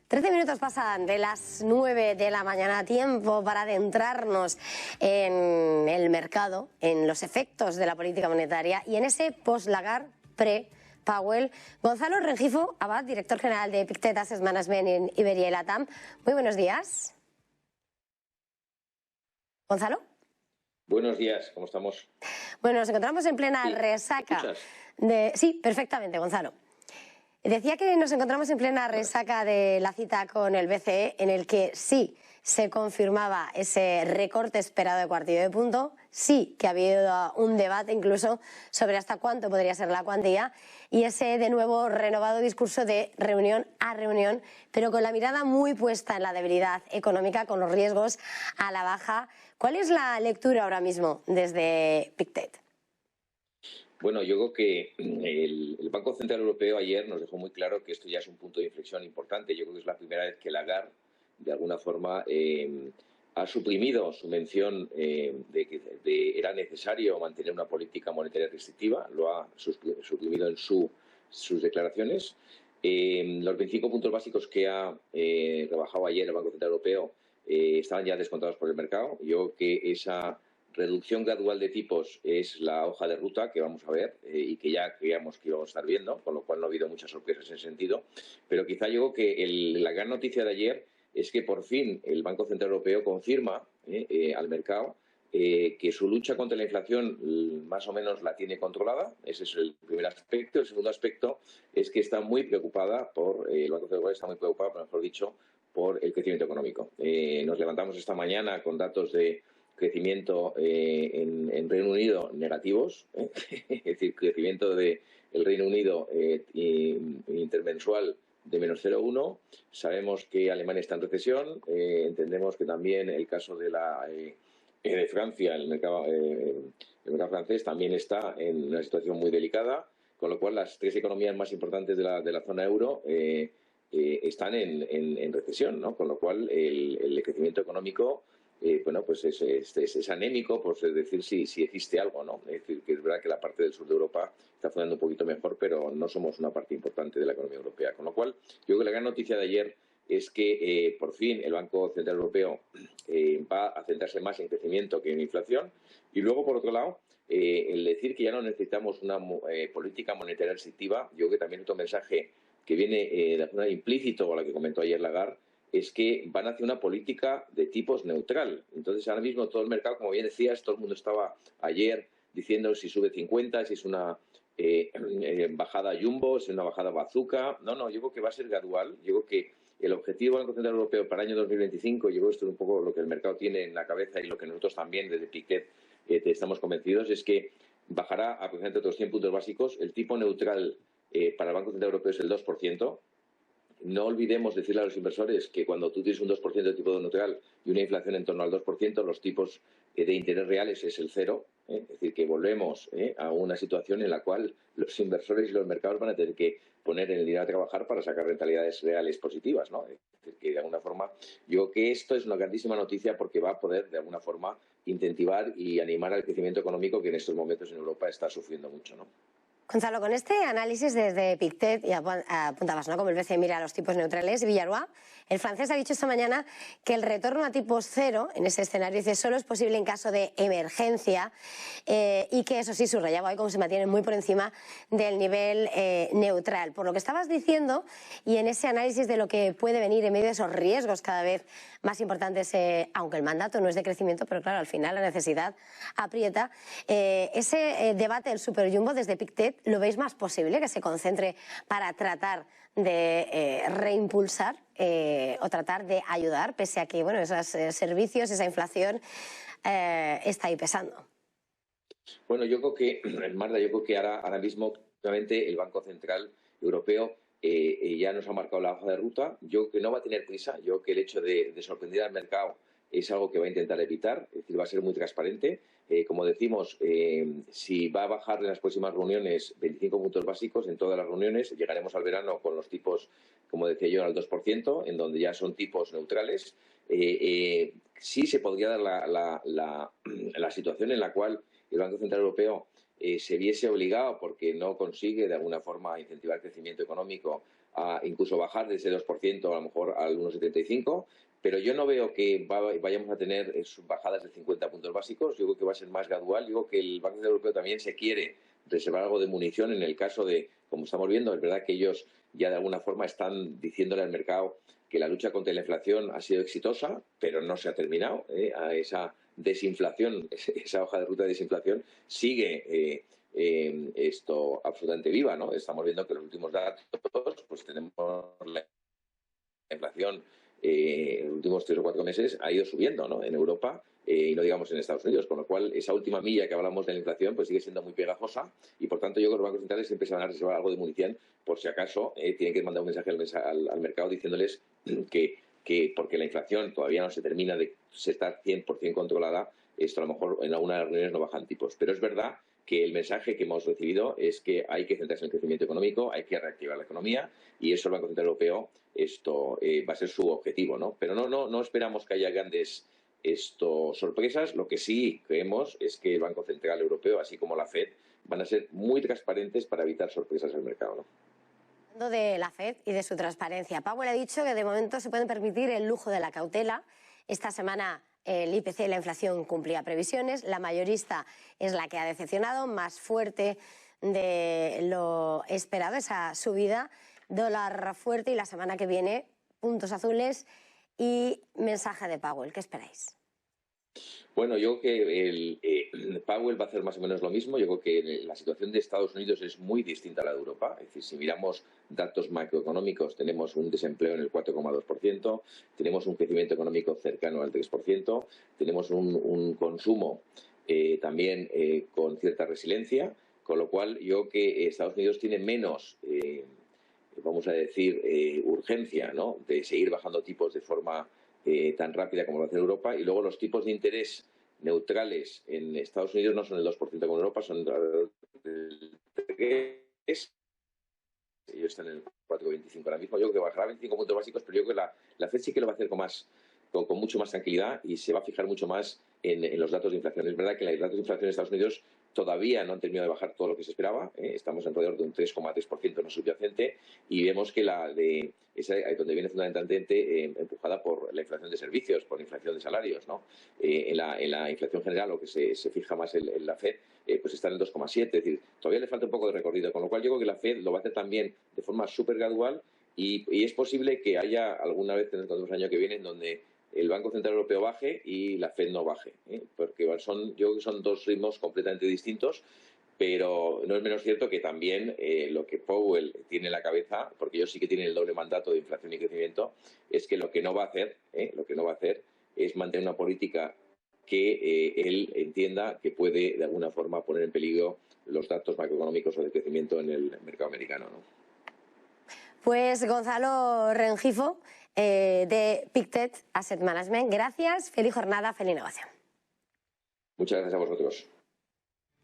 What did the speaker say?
13 minutos pasan de las 9 de la mañana, tiempo para adentrarnos en el mercado, en los efectos de la política monetaria y en ese post-Lagarde, pre-Powell. Gonzalo Rengifo Abad, director general de Pictet Asset Management en Iberia y Latam. Muy buenos días. ¿Gonzalo? Buenos días, ¿cómo estamos? Bueno, nos encontramos en plena resaca. Sí, perfectamente, Gonzalo. Decía que nos encontramos en plena resaca de la cita con el BCE, en el que sí se confirmaba ese recorte esperado de cuartillo de punto, sí que ha habido un debate incluso sobre hasta cuánto podría ser la cuantía y ese de nuevo renovado discurso de reunión a reunión, pero con la mirada muy puesta en la debilidad económica, con los riesgos a la baja. ¿Cuál es la lectura ahora mismo desde Pictet? Bueno, yo creo que el Banco Central Europeo ayer nos dejó muy claro que esto ya es un punto de inflexión importante. Yo creo que es la primera vez que Lagarde, de alguna forma, ha suprimido su mención de que era necesario mantener una política monetaria restrictiva. Lo ha suprimido en sus declaraciones. Los 25 puntos básicos que ha rebajado ayer el Banco Central Europeo estaban ya descontados por el mercado. Yo creo que esa reducción gradual de tipos es la hoja de ruta que vamos a ver y que ya creíamos que íbamos a estar viendo, con lo cual no ha habido muchas sorpresas en ese sentido. Pero quizá yo creo que la gran noticia de ayer es que por fin el Banco Central Europeo confirma al mercado que su lucha contra la inflación más o menos la tiene controlada. Ese es el primer aspecto. El segundo aspecto es que está muy preocupada el Banco Central Europeo está muy preocupado, mejor dicho, por el crecimiento económico. Nos levantamos esta mañana con datos de crecimiento en Reino Unido negativos, es decir, crecimiento del Reino Unido intermensual de menos 0,1. Sabemos que Alemania está en recesión, entendemos que también el caso de Francia, el mercado francés también está en una situación muy delicada, con lo cual las tres economías más importantes de la zona euro están en recesión, ¿no? Con lo cual el crecimiento económico bueno, pues es anémico, por decir si existe algo, ¿no? Es decir, que es verdad que la parte del sur de Europa está funcionando un poquito mejor, pero no somos una parte importante de la economía europea. Con lo cual, yo creo que la gran noticia de ayer es que por fin el Banco Central Europeo va a centrarse más en crecimiento que en inflación. Y luego, por otro lado, el decir que ya no necesitamos una política monetaria restrictiva, yo creo que también otro mensaje que viene de forma implícito a la que comentó ayer Lagarde, es que van hacia una política de tipos neutral. Entonces, ahora mismo todo el mercado, como bien decías, todo el mundo estaba ayer diciendo si sube 50, si es una bajada jumbo, si es una bajada bazooka. No, yo creo que va a ser gradual. Yo creo que el objetivo del Banco Central Europeo para el año 2025, yo creo que esto es un poco lo que el mercado tiene en la cabeza y lo que nosotros también desde Pictet estamos convencidos, es que bajará aproximadamente otros 100 puntos básicos. El tipo neutral para el Banco Central Europeo es el 2%. No olvidemos decirle a los inversores que cuando tú tienes un 2% de tipo neutral y una inflación en torno al 2%, los tipos de interés reales es el 0. Es decir, que volvemos a una situación en la cual los inversores y los mercados van a tener que poner el dinero a trabajar para sacar rentabilidades reales positivas, ¿no? Es decir, que de alguna forma yo creo que esto es una grandísima noticia porque va a poder de alguna forma incentivar y animar al crecimiento económico que en estos momentos en Europa está sufriendo mucho, ¿no? Gonzalo, con este análisis desde Pictet, y apuntabas, ¿no?, como el BCE mira los tipos neutrales, Villarroel, el francés ha dicho esta mañana que el retorno a tipos cero en ese escenario, dice, solo es posible en caso de emergencia y que eso sí, subrayaba hoy como se mantiene muy por encima del nivel neutral. Por lo que estabas diciendo y en ese análisis de lo que puede venir en medio de esos riesgos cada vez más importantes, aunque el mandato no es de crecimiento, pero claro, al final la necesidad aprieta, ese debate del superjumbo desde Pictet, ¿lo veis más posible que se concentre para tratar de reimpulsar o tratar de ayudar, pese a que bueno, esos servicios, esa inflación está ahí pesando? Bueno, yo creo que, Marta, ahora mismo realmente el Banco Central Europeo ya nos ha marcado la hoja de ruta. Yo creo que no va a tener prisa. Yo creo que el hecho de sorprender al mercado es algo que va a intentar evitar, es decir, va a ser muy transparente. Como decimos, si va a bajar en las próximas reuniones 25 puntos básicos, en todas las reuniones llegaremos al verano con los tipos, como decía yo, al 2%, en donde ya son tipos neutrales. Sí se podría dar la situación en la cual el Banco Central Europeo se viese obligado, porque no consigue de alguna forma incentivar el crecimiento económico, a incluso bajar de ese 2% a lo mejor al 1,75%, pero yo no veo que vayamos a tener bajadas de 50 puntos básicos. Yo creo que va a ser más gradual. Yo creo que el Banco Central Europeo también se quiere reservar algo de munición en el caso de, como estamos viendo, es verdad que ellos ya de alguna forma están diciéndole al mercado que la lucha contra la inflación ha sido exitosa, pero no se ha terminado. A esa desinflación, esa hoja de ruta de desinflación sigue esto absolutamente viva, ¿no? Estamos viendo que los últimos datos, pues tenemos la inflación en los últimos 3 o 4 meses ha ido subiendo, ¿no? En Europa y no digamos en Estados Unidos, con lo cual esa última milla que hablamos de la inflación pues sigue siendo muy pegajosa y por tanto yo creo que los bancos centrales siempre se van a reservar algo de munición por si acaso tienen que mandar un mensaje al mercado diciéndoles que porque la inflación todavía no se termina de estar 100% controlada, esto a lo mejor en algunas reuniones no bajan tipos. Pero es verdad que el mensaje que hemos recibido es que hay que centrarse en el crecimiento económico, hay que reactivar la economía y eso el Banco Central Europeo va a ser su objetivo, ¿no? Pero no esperamos que haya grandes sorpresas. Lo que sí creemos es que el Banco Central Europeo, así como la FED, van a ser muy transparentes para evitar sorpresas al mercado, ¿no? Hablando de la FED y de su transparencia, Powell ha dicho que de momento se pueden permitir el lujo de la cautela. Esta semana el IPC y la inflación cumplía previsiones. La mayorista es la que ha decepcionado, más fuerte de lo esperado, esa subida. Dólar fuerte y la semana que viene puntos azules y mensaje de Powell. ¿Qué esperáis? Bueno, yo creo que Powell va a hacer más o menos lo mismo. Yo creo que la situación de Estados Unidos es muy distinta a la de Europa. Es decir, si miramos datos macroeconómicos, tenemos un desempleo en el 4,2%, tenemos un crecimiento económico cercano al 3%, tenemos un consumo también con cierta resiliencia, con lo cual yo creo que Estados Unidos tiene menos, vamos a decir, urgencia, ¿no?, de seguir bajando tipos de forma tan rápida como lo hace Europa, y luego los tipos de interés neutrales en Estados Unidos no son el 2% como en Europa, son alrededor del 3%, ellos están en el 4,25 ahora mismo. Yo creo que bajará 25 puntos básicos, pero yo creo que la FED sí que lo va a hacer con mucho más tranquilidad y se va a fijar mucho más en los datos de inflación. Es verdad que los datos de inflación en Estados Unidos todavía no han terminado de bajar todo lo que se esperaba. Estamos alrededor de un 3,3% no subyacente y vemos que esa donde viene fundamentalmente empujada por la inflación de servicios, por la inflación de salarios, ¿no? En la inflación general, lo que se fija más en la FED, pues está en el 2,7%. Es decir, todavía le falta un poco de recorrido, con lo cual yo creo que la FED lo va a hacer también de forma súper gradual y es posible que haya alguna vez en el año que viene en donde el Banco Central Europeo baje y la FED no baje, porque yo creo que son dos ritmos completamente distintos, pero no es menos cierto que también lo que Powell tiene en la cabeza, porque ellos sí que tienen el doble mandato de inflación y crecimiento, es que lo que no va a hacer es mantener una política que él entienda que puede de alguna forma poner en peligro los datos macroeconómicos o de crecimiento en el mercado americano, ¿no? Pues Gonzalo Rengifo, de Pictet Asset Management, gracias, feliz jornada, feliz negocio. Muchas gracias a vosotros.